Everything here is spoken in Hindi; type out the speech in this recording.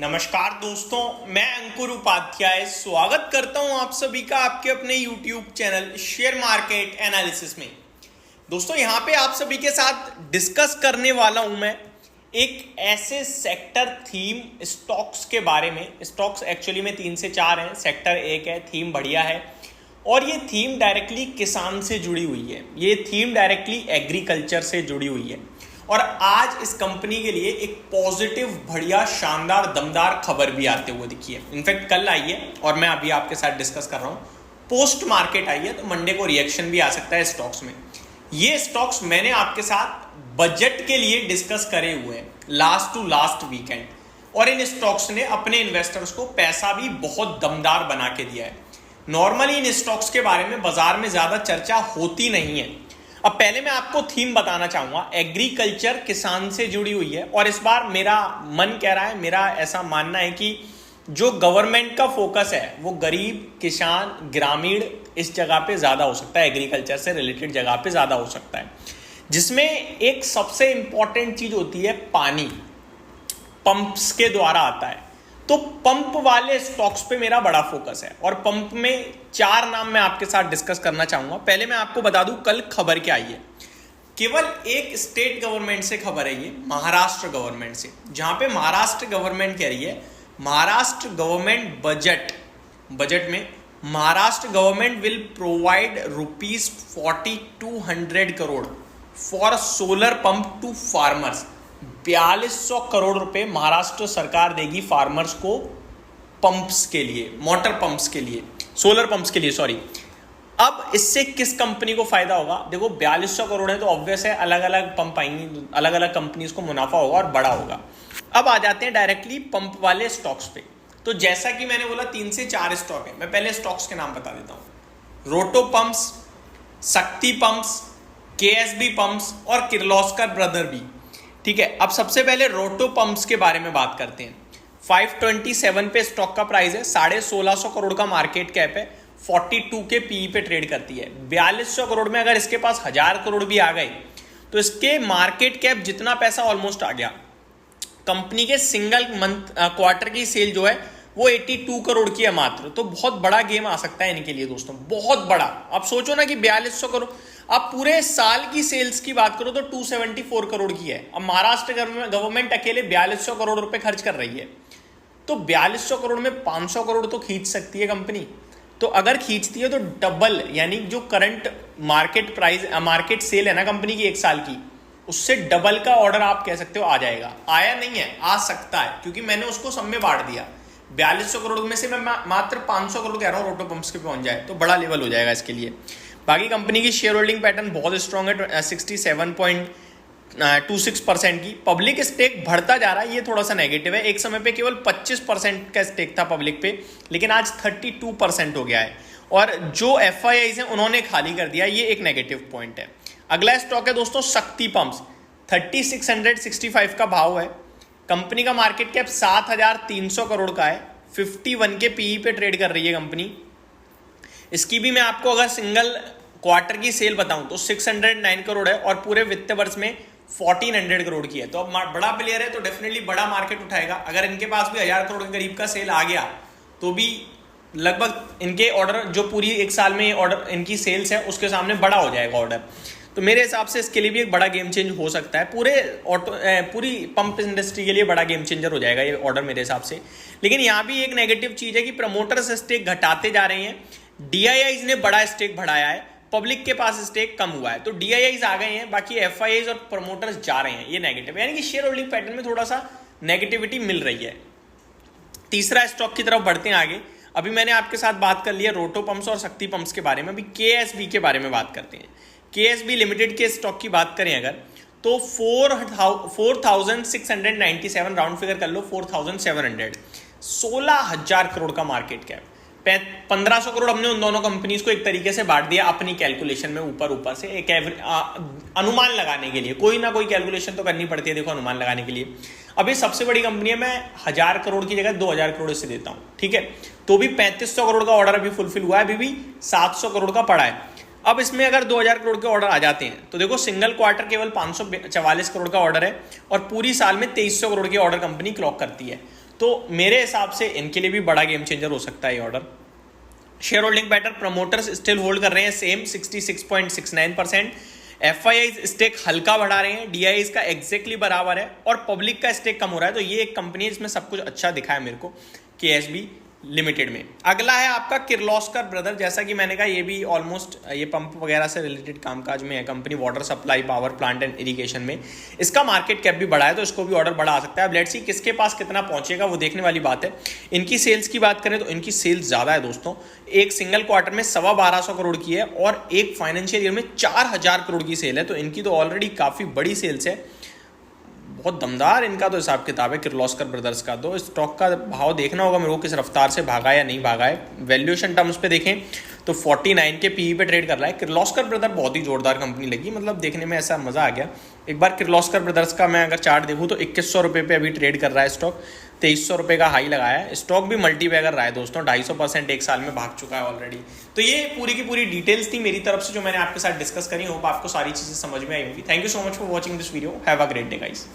नमस्कार दोस्तों, मैं अंकुर उपाध्याय स्वागत करता हूं आप सभी का आपके अपने YouTube channel share market analysis में। दोस्तों यहां पे आप सभी के साथ डिस्कस करने वाला हूं मैं एक ऐसे सेक्टर थीम स्टॉक्स के बारे में। स्टॉक्स एक्चुअली में 3 से 4 हैं, सेक्टर एक है, थीम बढ़िया है और ये थीम डायरेक्टली किसान से जुड़ी हुई है, ये थीम डायरेक्टली एग्रीकल्चर से जुड़ी हुई है। और आज इस कंपनी के लिए एक पॉजिटिव बढ़िया शानदार दमदार खबर भी आते हुए दिखी है। इनफैक्ट कल आई है और मैं अभी आपके साथ डिस्कस कर रहा हूं। पोस्ट मार्केट आई है तो मंडे को रिएक्शन भी आ सकता है स्टॉक्स में। ये स्टॉक्स मैंने आपके साथ बजट के लिए डिस्कस करे हुए हैं लास्ट टू लास्ट वीकेंड, और इन स्टॉक्स ने अपने इन्वेस्टर्स को पैसा भी बहुत दमदार बना के दिया है। नॉर्मली इन स्टॉक्स के बारे में बाजार में ज्यादा चर्चा होती नहीं है। अब पहले मैं आपको थीम बताना चाहूंगा, एग्रीकल्चर किसान से जुड़ी हुई है और इस बार मेरा मन कह रहा है, मेरा ऐसा मानना है कि जो गवर्नमेंट का फोकस है वो गरीब किसान ग्रामीण इस जगह पे ज्यादा हो सकता है, एग्रीकल्चर से रिलेटेड जगह पे ज्यादा हो सकता है, जिसमें एक सबसे इंपॉर्टेंट चीज होती है पानी, पंप्स के द्वारा आता है। तो पंप वाले स्टॉक्स पे मेरा बड़ा फोकस है और पंप में 4 नाम मैं आपके साथ डिस्कस करना चाहूंगा। पहले मैं आपको बता दूं कल खबर क्या आई है। केवल एक स्टेट गवर्नमेंट से खबर है, ये महाराष्ट्र गवर्नमेंट से, जहां पे महाराष्ट्र गवर्नमेंट कह रही है महाराष्ट्र गवर्नमेंट बजट में Maharashtra government will provide ₹4200 crore for solar pump to farmers. 4200 crore रुपए महाराष्ट्र सरकार देगी फार्मर्स को पंप्स के लिए, मोटर पंप्स के लिए, सोलर पंप्स के लिए, सॉरी। अब इससे किस कंपनी को फायदा होगा? देखो 4200 करोड़ है तो ऑब्वियस है अलग अलग पंप आएंगी, अलग अलग कंपनीज को मुनाफा होगा और बड़ा होगा। अब आ जाते हैं डायरेक्टली पंप वाले स्टॉक्स पे। तो जैसा कि मैंने बोला 3 से 4 स्टॉक है, मैं पहले स्टॉक्स के नाम बता देता हूं। रोटो पंप्स, शक्ति पंप्स, केएसबी पंप्स और किर्लोस्कर ब्रदर भी। ठीक है, अब सबसे पहले रोटो पंप्स के बारे में बात करते हैं। 527 पे स्टॉक का प्राइस है, 1650 करोड़ का मार्केट कैप है, 42 के पीई पे ट्रेड करती है। 4200 करोड़ में अगर इसके पास 1000 करोड़ भी आ गए तो इसके मार्केट कैप जितना पैसा ऑलमोस्ट आ गया। कंपनी के सिंगल मंथ क्वार्टर की सेल जो है वो 82 करोड़ की है मात्र। तो बहुत बड़ा गेम आ सकता है इनके लिए दोस्तों, बहुत बड़ा। आप सोचो ना कि 4200 करोड़, आप पूरे साल की सेल्स की बात करो तो 274 करोड़ की है। अब महाराष्ट्र गवर्नमेंट अकेले 4200 करोड़ रुपए खर्च कर रही है, तो 4200 करोड़ में 500 करोड़ तो खींच सकती है कंपनी। तो अगर खींचती है तो डबल, यानी जो current market price market sale है ना कंपनी की 1 साल की, उससे डबल का ऑर्डर आप कह सकते हो आ जाएगा। आया नहीं है, आ सकता है, क्योंकि मैंने उसको सब में बांट दिया। 4200 करोड़ में से मैं मात्र 500 करोड़ कह रहा हूँ रोटो पंप्स के पहुंच जाए तो बड़ा लेवल हो जाएगा इसके लिए। बाकी कंपनी की शेयर होल्डिंग पैटर्न बहुत स्ट्रॉन्ग है, 67.26% की। पब्लिक स्टेक बढ़ता जा रहा है, ये थोड़ा सा नेगेटिव है। एक समय पे केवल 25% का स्टेक था पब्लिक पे, लेकिन आज 32% हो गया है और जो FIIs हैं उन्होंने खाली कर दिया, ये एक नेगेटिव पॉइंट है। अगला स्टॉक है दोस्तों शक्ति पंप्स, 3665 का भाव है। कंपनी का मार्केट कैप 7300 करोड़ का है, 51 के पीई पे ट्रेड कर रही है कंपनी। इसकी भी मैं आपको अगर सिंगल क्वार्टर की सेल बताऊं तो 609 करोड़ है और पूरे वित्त वर्ष में 1400 करोड़ की है। तो अब बड़ा प्लेयर है तो डेफिनेटली बड़ा मार्केट उठाएगा। अगर इनके पास भी 1000 करोड़ के करीब का सेल आ गया तो भी लगभग इनके ऑर्डर जो पूरी 1 साल में ऑर्डर इनकी सेल्स है उसके सामने बड़ा हो जाएगा ऑर्डर। तो मेरे हिसाब से इसके लिए भी एक बड़ा गेम चेंज हो सकता है, पूरी पंप इंडस्ट्री के लिए बड़ा गेम चेंजर हो जाएगा ये ऑर्डर मेरे हिसाब से। लेकिन यहाँ भी एक नेगेटिव चीज है कि प्रमोटर्स स्टेक घटाते जा रहे हैं। DIIs ने बड़ा स्टेक बढ़ाया है, पब्लिक के पास स्टेक कम हुआ है, तो DIIs आ गए हैं, बाकी FIIs और प्रमोटर्स जा रहे हैं, ये नेगेटिव, यानी कि शेयर होल्डिंग पैटर्न में थोड़ा सा नेगेटिविटी मिल रही है। तीसरा स्टॉक की तरफ बढ़ते हैं आगे। अभी मैंने आपके साथ बात कर लिया रोटो पंप्स और शक्ति पंप्स के बारे में, अभी KSB के बारे में बात करते हैं। KSB लिमिटेड के स्टॉक की बात करें अगर तो 4697 राउंड फिगर कर लो, 4700, 16000 करोड़ का मार्केट कैप, 1500 करोड़ हमने उन दोनों कंपनीज को एक तरीके से बांट दिया अपनी कैलकुलेशन में, ऊपर से एक अनुमान लगाने के लिए। कोई ना कोई कैलकुलेशन तो करनी पड़ती है देखो अनुमान लगाने के लिए। अभी सबसे बड़ी कंपनी है, मैं 1000 करोड़ की जगह 2000 करोड़ इससे देता हूं, ठीक है, तो भी 3500 करोड़ का ऑर्डर अभी फुलफिल हुआ है, अभी भी 700 करोड़ का पड़ा है। अब इसमें अगर 2000 करोड़ के ऑर्डर आ जाते हैं तो देखो सिंगल क्वार्टर केवल 544 करोड़ का ऑर्डर है और पूरी साल में 2300 करोड़ के ऑर्डर कंपनी क्लॉक करती है। तो मेरे हिसाब से इनके लिए भी बड़ा गेम चेंजर हो सकता है ये order. Share holding pattern, promoters still hold कर रहे हैं सेम 66.69%। एफआईआई स्टेक हल्का बढ़ा रहे हैं, डीआई का एग्जैक्टली बराबर है और पब्लिक का स्टेक कम हो रहा है। तो ये एक कंपनी है जिसमें सब कुछ अच्छा दिखा है मेरे को केएसबी लिमिटेड में। अगला है आपका किर्लोस्कर ब्रदर। जैसा कि मैंने कहा ये भी ऑलमोस्ट ये पंप वगैरह से रिलेटेड कामकाज में है company, water supply, power plant and irrigation में। इसका मार्केट कैप भी बड़ा है तो इसको भी ऑर्डर बढ़ा सकता है। अब लेट्स सी किसके पास कितना पहुंचेगा वो देखने वाली बात है। इनकी सेल्स की बात करें तो इनकी सेल्स ज़्यादा है दोस्तों, एक सिंगल क्वार्टर में 1250 करोड़ की है और एक फाइनेंशियल ईयर में 4000 करोड़ की सेल है। तो इनकी तो ऑलरेडी काफ़ी बड़ी सेल्स है, बहुत दमदार इनका तो हिसाब किताब है किर्लोस्कर ब्रदर्स का। तो स्टॉक का भाव देखना होगा मेरे को किस रफ्तार से भागा या नहीं भागा है। वैल्यूएशन टर्म्स पे देखें तो 49 के पीई पे ट्रेड कर रहा है। किर्लोस्कर ब्रदर बहुत ही जोरदार कंपनी लगी, मतलब देखने में ऐसा मज़ा आ गया। एक बार किर्लोस्कर ब्रदर्स का मैं अगर चार्ट देखूँ तो 2100 रुपये पे अभी ट्रेड कर रहा है स्टॉक, 2300 रुपये का हाई लगाया है। स्टॉक भी मल्टीबैगर रहा है दोस्तों, 250% एक साल में भाग चुका है ऑलरेडी। तो ये पूरी की पूरी डिटेल्स थी मेरी तरफ से जो मैंने आपके साथ डिस्कस करी। होप आपको सारी चीज़ें समझ में आई होंगी। Thank you so much for watching this video. Have a great day guys.